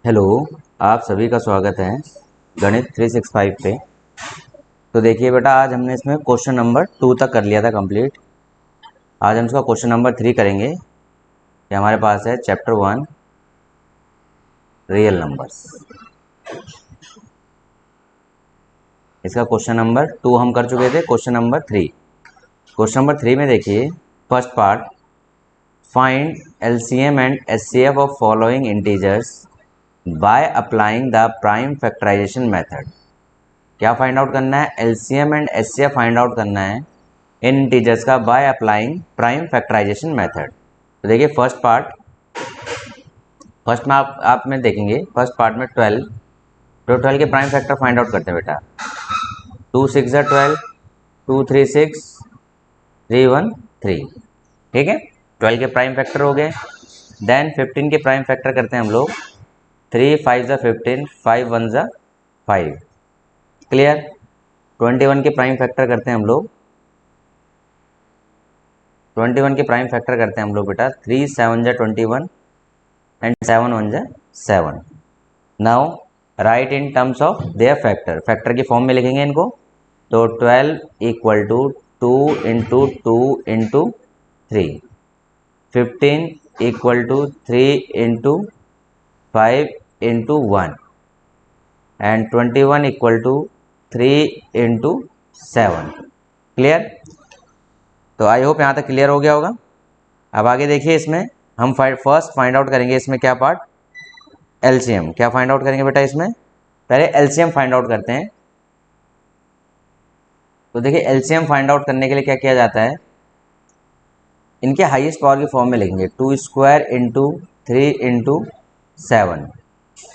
Hello. आप सभी का स्वागत है गणित 365 पे। तो देखिए बेटा, आज हमने इसमें क्वेश्चन नंबर 2 तक कर लिया था कंप्लीट। आज हम इसका क्वेश्चन नंबर 3 करेंगे। ये हमारे पास है चैप्टर 1 रियल नंबर्स। इसका क्वेश्चन नंबर 2 हम कर चुके थे। क्वेश्चन नंबर 3 में देखिए, first part, find LCM and HCF of following integers by applying the prime factorization method. क्या फाइंड आउट करना है? LCM and HCF find out करना है इन इंटीजर्स का by applying prime factorization method. तो देखिए फर्स्ट में आप में देखेंगे, फर्स्ट पार्ट में 12, तो 12 के प्राइम फैक्टर फाइंड आउट करते हैं बेटा। 2 6 12, 2 3 6, 3 1 3। ठीक है, 12 के प्राइम फैक्टर हो गए। देन 15 के प्राइम फैक्टर करते हैं हम लोग। 3 5 15, 5 1 5। क्लियर। 21 के प्राइम फैक्टर करते हैं हम लोग। 21 के प्राइम फैक्टर करते हैं हम लोग बेटा। 3 7 21 and 7 1 7। Now right in terms of their factor, factor की फॉर्म में लिखेंगे इनको। तो 12 equal to 2 into 2 into 3, 15 equal to 3 into 5 into 1 and 21 equal to 3 into 7। Clear. तो आई होप यहाँ तक क्लियर हो गया होगा। अब आगे देखिए, इसमें हम फर्स्ट फाइंड आउट करेंगे इसमें क्या पार्ट, एलसीएम। क्या फाइंड आउट करेंगे बेटा इसमें? पहले एलसीएम फाइंड आउट करते हैं। तो देखिए, एलसीएम फाइंड आउट करने के लिए क्या किया जाता है, इनके हाईएस्ट पावर की फॉर्म में लिखेंगे। 2 स्क्वायर इंटू 3 इंटू 7।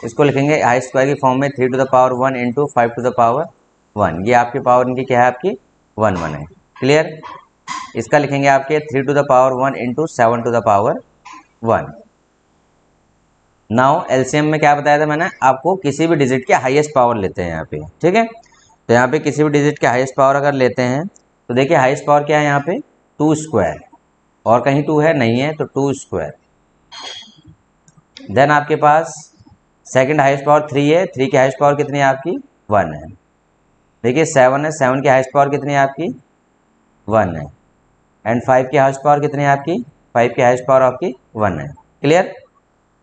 इसको लिखेंगे हाईएस्ट स्क्वायर की फॉर्म में 3 to the power 1 into 5 to the power 1। ये आपकी पावर इनकी क्या है, आपकी 1 1 है। क्लियर। इसका लिखेंगे आपके 3 to the power 1 into 7 to the power 1। Now LCM में क्या बताया था मैंने आपको, किसी भी डिजिट के हाईएस्ट पावर लेते हैं यहाँ पे। ठीक है, तो यहाँ पे किसी भी डिजिट के हाईएस्ट पावर अगर लेते हैं तो देखिए हाईएस्ट पावर क्या है यहाँ पे, 2 स्क्वायर। और कहीं 2 है? नहीं है, तो 2 स्क्वायर। देन आपके पास सेकंड हाईएस्ट पावर 3 है। 3 की हाईएस्ट पावर कितनी है आपकी? 1 है। देखिए 7 है, 7 की हाईएस्ट पावर कितनी है आपकी? 1 है। एंड 5 की हाईएस्ट पावर कितनी है आपकी? 5 की हाईएस्ट पावर आपकी 1 है। क्लियर।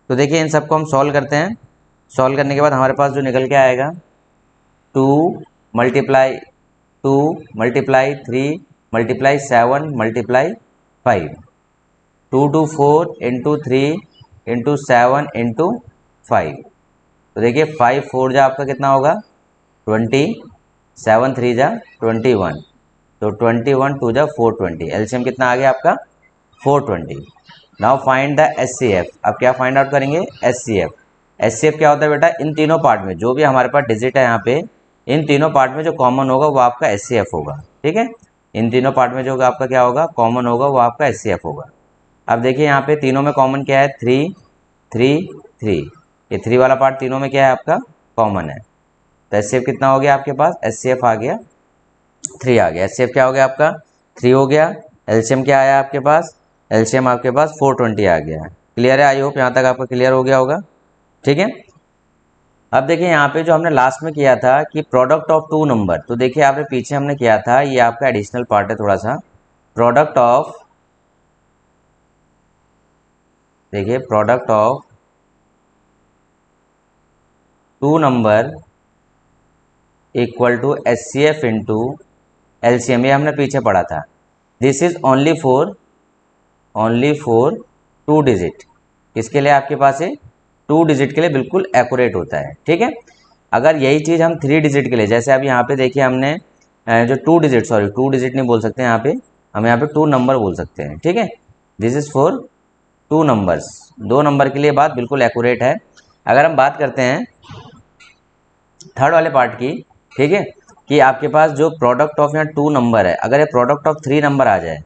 तो देखिए इन सबको हम सॉल्व करते हैं। सॉल्व करने के बाद हमारे पास जो निकल के आएगा, 2 multiply 2 multiply 3 multiply 7 multiply 5, 2 2 4 into 3 into 7 into 5। तो देखिए 5 4 जा आपका कितना होगा? 20, 7 3 जा 21, तो 21 2 जा 420। एलसीएम कितना आ गया आपका? 420। Now find the HCF. अब क्या फाइंड आउट करेंगे? एचसीएफ। एचसीएफ क्या होता है बेटा, इन तीनों पार्ट में जो भी हमारे पास डिजिट है यहाँ पे, इन तीनों पार्ट में जो कॉमन होगा वो आपका एचसीएफ होगा। ठीक है, इन तीनों पार्ट में जो होगा आपका क्या होगा, कॉमन होगा, वो आपका एचसीएफ होगा। अब देखिए यहाँ पे तीनों में कॉमन क्या है? 3 3 3। ये 3 वाला पार्ट तीनों में क्या है आपका? कॉमन है। तो एचसीएफ कितना हो गया आपके पास? एचसीएफ आ गया 3 आ गया। एचसीएफ क्या हो गया आपका? 3 हो गया। एलसीएम क्या आया आपके पास? एलसीएम आपके पास 420 आ गया है। क्लियर है? आई होप यहाँ तक आपका क्लियर हो गया होगा। ठीक है, अब देखिए यहाँ पे जो हमने लास्ट में किया था कि प्रोडक्ट ऑफ टू नंबर, तो देखिए आपने पीछे हमने किया था, ये आपका एडिशनल पार्ट है थोड़ा सा। प्रोडक्ट ऑफ, देखिए product of two number equal to HCF into LCM, ये हमने पीछे पढ़ा था। This is only for two digit. किसके लिए आपके पास है? टू डिजिट के लिए बिल्कुल एक्यूरेट होता है। ठीक है, अगर यही चीज़ हम 3 डिजिट के लिए, जैसे अब यहाँ पे देखिए हमने जो 2 डिजिट, सॉरी 2 डिजिट नहीं बोल सकते यहाँ पे, हम यहाँ पे 2 नंबर बोल सकते हैं। ठीक है, this is for 2 numbers, 2 number के लिए बात बिल्कुल एक्यूरेट है। अगर हम बात करते हैं थर्ड वाले पार्ट की, ठीक है, कि आपके पास जो प्रोडक्ट ऑफ यहाँ 2 नंबर है, अगर ये प्रोडक्ट ऑफ 3 नंबर आ जाए,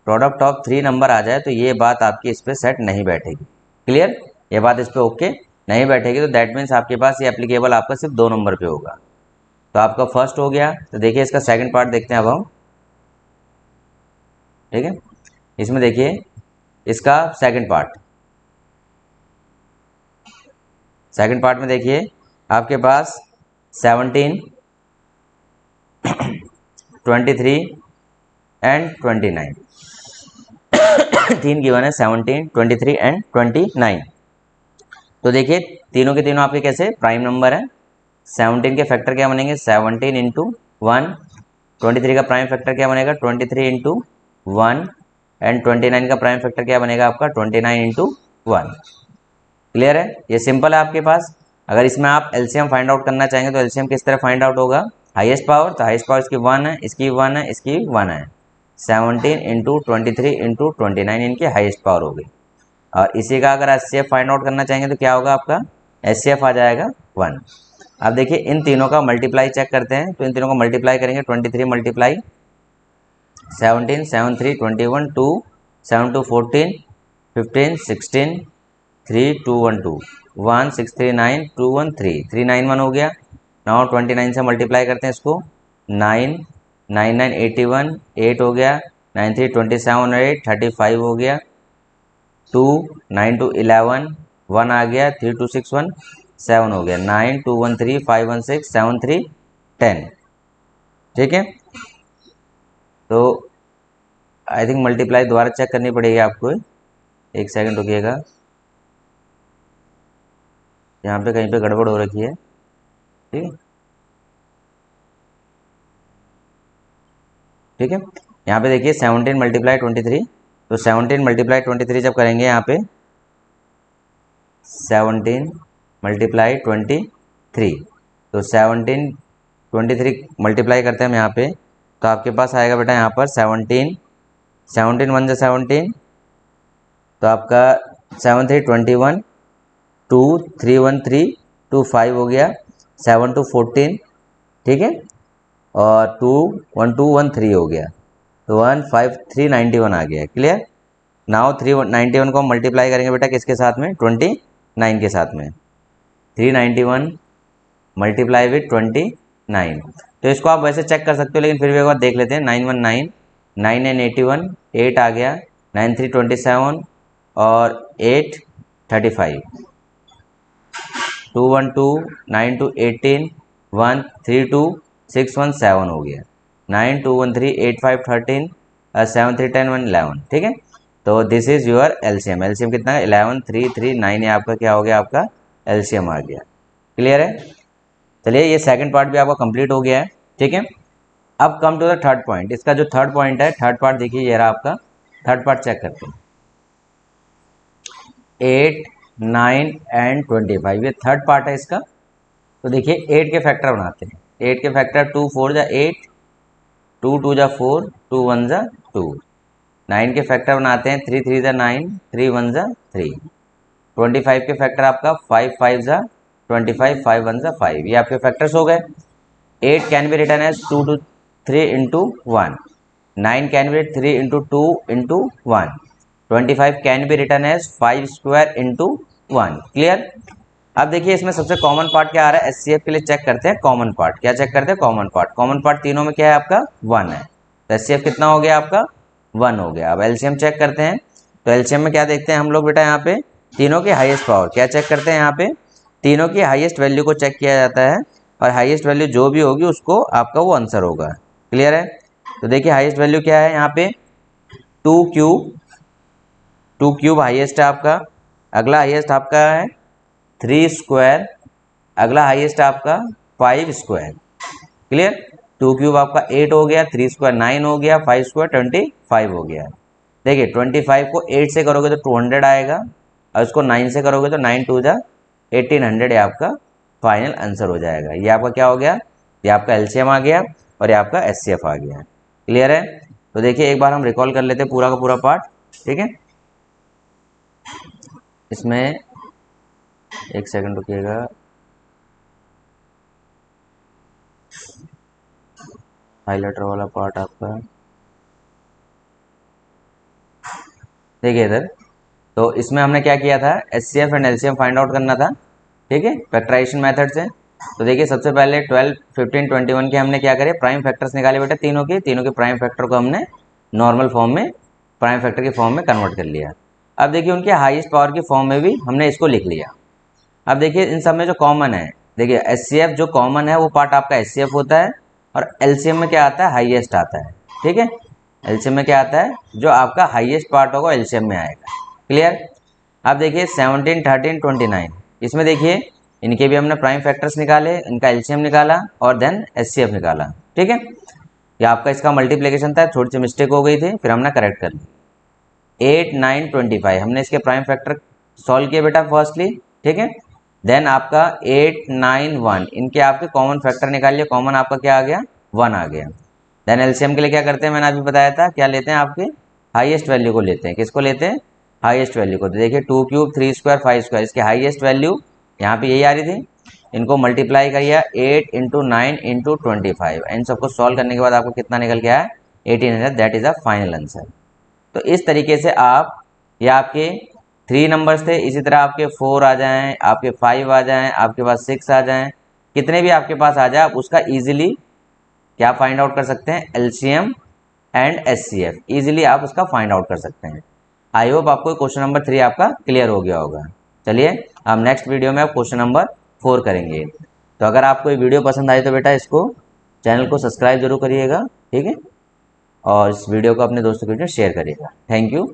प्रोडक्ट ऑफ 3 नंबर आ जाए, तो ये बात आपकी इस पर सेट नहीं बैठेगी। क्लियर, ये बात इस पर ओके नहीं बैठेगी। तो दैट मीन्स आपके पास ये एप्लीकेबल आपका सिर्फ 2 नंबर पे होगा। तो आपका फर्स्ट हो गया। तो देखिए इसका सेकंड पार्ट देखते हैं अब हम। ठीक है, इसमें देखिए इसका सेकंड पार्ट, सेकंड पार्ट में देखिए आपके पास 17, 23 एंड 29 तीन गिवन है, 17, 23 एंड 29। तो देखिए तीनों के तीनों आपके कैसे प्राइम नंबर है। 17 के फैक्टर क्या बनेंगे, 17 इंटू 1। 23 का प्राइम फैक्टर क्या बनेगा, 23 इंटू 1। एंड 29 का प्राइम फैक्टर क्या बनेगा आपका, 29 इंटू 1। क्लियर है, ये सिंपल है आपके पास। अगर इसमें आप एलसीएम फाइंड आउट करना चाहेंगे तो एलसीएम किस तरह फाइंड आउट होगा, हाईएस्ट पावर, तो हाईएस्ट पावर इसकी 1 है, इसकी 1 है, इसकी 1 है। 17 इंटू 23 इंटू 29 इनकी हाईएस्ट पावर होगी। और इसी का अगर एचसीएफ फाइंड आउट करना चाहेंगे तो क्या होगा आपका, एचसीएफ आ जाएगा 1। अब देखिए इन तीनों का मल्टीप्लाई चेक करते हैं, तो इन तीनों का मल्टीप्लाई करेंगे, 23 मल्टीप्लाई 17, 7 3 21, 2 7 2 14, 15 16, 3 2 1 2, 1 6 3 9 2 1 3 3 9 1 हो गया। नाउ 29 से मल्टीप्लाई करते हैं इसको, 9 9 9 81 8 हो गया, 9 3 27 और 8 35 हो गया। 2 9 2 11 1 आ गया, 3 2 6 1 7 हो गया, 9 2 1 3 5 1 6 7 3 10। ठीक है, तो आई थिंक मल्टीप्लाई दोबारा चेक करनी पड़ेगी आपको, एक सेकंड रुकिएगा, यहाँ पे कहीं पे गड़बड़ हो रखी है। ठीक है, ठीक है, यहाँ पे देखिए 17 मल्टीप्लाई 23, तो 17 मल्टीप्लाई 23 जब करेंगे यहाँ पे 17 मल्टीप्लाई 23, तो 17 23 मल्टीप्लाई करते हैं हम यहाँ पे, तो आपके पास आएगा बेटा यहाँ पर 17 17 1 जा 17, तो आपका 7 3 21, 2 3 1 3 2 5 हो गया, 7 2 14। ठीक है, और 2 1 2 1 3 हो गया, तो 1 5 3 91 आ गया। क्लियर, नाउ 391 को हम मल्टीप्लाई करेंगे बेटा किसके साथ में, 29 के साथ में। 391 मल्टीप्लाई विथ 29, तो इसको आप वैसे चेक कर सकते हो, लेकिन फिर भी एक बार देख लेते हैं। 919 9 9 81 8 आ गया, 9 3 27 और 8 35, 2 1 2 9 2 18 1 3 2 6 1 7 हो गया, 9 2 1 3 8 5 13 7 3 10 1 11। ठीक है, तो this is your LCM. LCM कितना है, 11 3 3 9 है आपका, क्या हो गया आपका एलसीएम आ गया। क्लियर है, चलिए ये सेकंड पार्ट भी आपका कंप्लीट हो गया है। ठीक है, अब come to the third point. इसका जो थर्ड पॉइंट है, थर्ड पार्ट देखिए ये रहा आपका, थर्ड पार्ट चेक करते हैं। 8 9 एंड 25, ये थर्ड पार्ट है इसका। तो देखिए 8 के फैक्टर बनाते हैं, 8 के फैक्टर 2 4 जा 8, 2 2 जा 4, 2 1 जा 2। 9 के फैक्टर बनाते हैं, 3 3 जा 9, 3 1 जा 3। 25 के फैक्टर आपका 5 5 जा 25, 5 1 जा 5, ये आपके फैक्टर्स हो गए। 8 can be written as 2 to 3 into 1, 9 can be 3 into 2 into 1, 25 can be written as 5 square into 1। Clear, अब देखिए इसमें सबसे कॉमन पार्ट क्या आ रहा है, एचसीएफ के लिए चेक करते हैं कॉमन पार्ट। क्या चेक करते हैं, कॉमन पार्ट। कॉमन पार्ट तीनों में क्या है आपका 1 है, तो एचसीएफ कितना हो गया आपका 1 हो गया। अब एलसीएम चेक करते हैं, तो एलसीएम में क्या देखते हैं हम लोग बेटा, यहाँ पे तीनों की हाईएस्ट पावर क्या चेक करते हैं, यहाँ पे तीनों की हाईएस्ट वैल्यू को चेक किया जाता है, और हाईएस्ट वैल्यू जो भी होगी उसको आपका वो आंसर होगा। क्लियर है, तो देखिए हाईएस्ट वैल्यू क्या है यहाँ पे 2 क्यूब, 2 क्यूब हाईएस्ट है आपका। अगला हाईएस्ट आपका है 3 स्क्वायर, अगला हाईएस्ट आपका 5 स्क्वायर। क्लियर, 2 क्यूब आपका 8 हो गया, 3 स्क्वायर 9 हो गया, 5 स्क्वायर 25 हो गया। देखिए 25 को 8 से करोगे तो 200 आएगा, और इसको 9 से करोगे तो 9 2 जा 1800 आपका फाइनल आंसर हो जाएगा। ये आपका क्या हो गया, ये आपका एलसीएम आ गया, और ये आपका एचसीएफ आ गया। क्लियर है, तो देखिए एक बार हम रिकॉल कर लेते हैं पूरा का पूरा पार्ट। ठीक है, इसमें एक सेकंड रुकिएगा, हाइलाइटर वाला पार्ट आपका देखिए इधर। तो इसमें हमने क्या किया था, HCF and LCM find out करना था। ठीक है, फैक्टराइजेशन मेथड से। तो देखिए सबसे पहले 12 15 21 के हमने क्या करे, प्राइम फैक्टर्स निकाले बेटा, तीनों के प्राइम फैक्टर को हमने नॉर्मल फॉर्म में, प्राइम फैक्टर के फॉर्म में कन्वर्ट कर लिया। अब देखिए उनके हाईएस्ट पावर की फॉर्म में भी हमने इसको लिख लिया। अब देखिए इन सब में जो कॉमन है, देखिए HCF जो कॉमन है वो पार्ट आपका HCF होता है, और LCM में क्या आता है, हाईएस्ट आता है। ठीक है, LCM में क्या आता है, जो आपका हाईएस्ट पार्ट होगा LCM में आएगा। क्लियर। अब देखिए 17, 13, 29, इसमें देखिए इनके भी हमने प्राइम फैक्टर्स निकाले, इनका LCM निकाला और देन HCF निकाला। ठीक है, ये आपका इसका मल्टीप्लिकेशन था, थोड़ी सी मिस्टेक हो गई थी, फिर हमने करेक्ट कर ली। 8, 9, 25 हमने इसके प्राइम फैक्टर सॉल्व किए बेटा फर्स्टली। ठीक है, देन आपका 8, 9, 1 इनके आपके कॉमन फैक्टर निकालिए, कॉमन आपका क्या आ गया, 1 आ गया। देन एलसीएम के लिए क्या करते हैं, मैंने अभी बताया था, क्या लेते हैं, आपके हाईएस्ट वैल्यू को लेते हैं। किसको लेते हैं, हाईएस्ट वैल्यू को। तो देखिए 2 क्यूब 3 स्क्वायर 5 स्क्वायर, इसकी हाईएस्ट वैल्यू यहाँ पे यही आ रही थी, इनको मल्टीप्लाई करिए 8 इंटू 9 इंटू 25, इन सबको सॉल्व करने के बाद आपको कितना निकल के आया, 1800। That is a final answer. तो इस तरीके से आप, ये आपके 3 नंबर्स थे, इसी तरह आपके 4 आ जाएं, आपके 5 आ जाएं, आपके पास 6 आ जाएं, कितने भी आपके पास आ जाए, आप उसका इजीली क्या फाइंड आउट कर सकते हैं, एलसीएम एंड एचसीएफ, इजीली आप उसका फाइंड आउट कर सकते हैं। आई होप आपको क्वेश्चन नंबर 3 आपका क्लियर हो गया होगा। चलिए अब नेक्स्ट वीडियो में आप क्वेश्चन नंबर 4 करेंगे। तो अगर आपको ये वीडियो पसंद आई तो बेटा इसको, चैनल को सब्सक्राइब जरूर करिएगा। ठीक है, और इस वीडियो को अपने दोस्तों के साथ शेयर करिएगा। Thank you.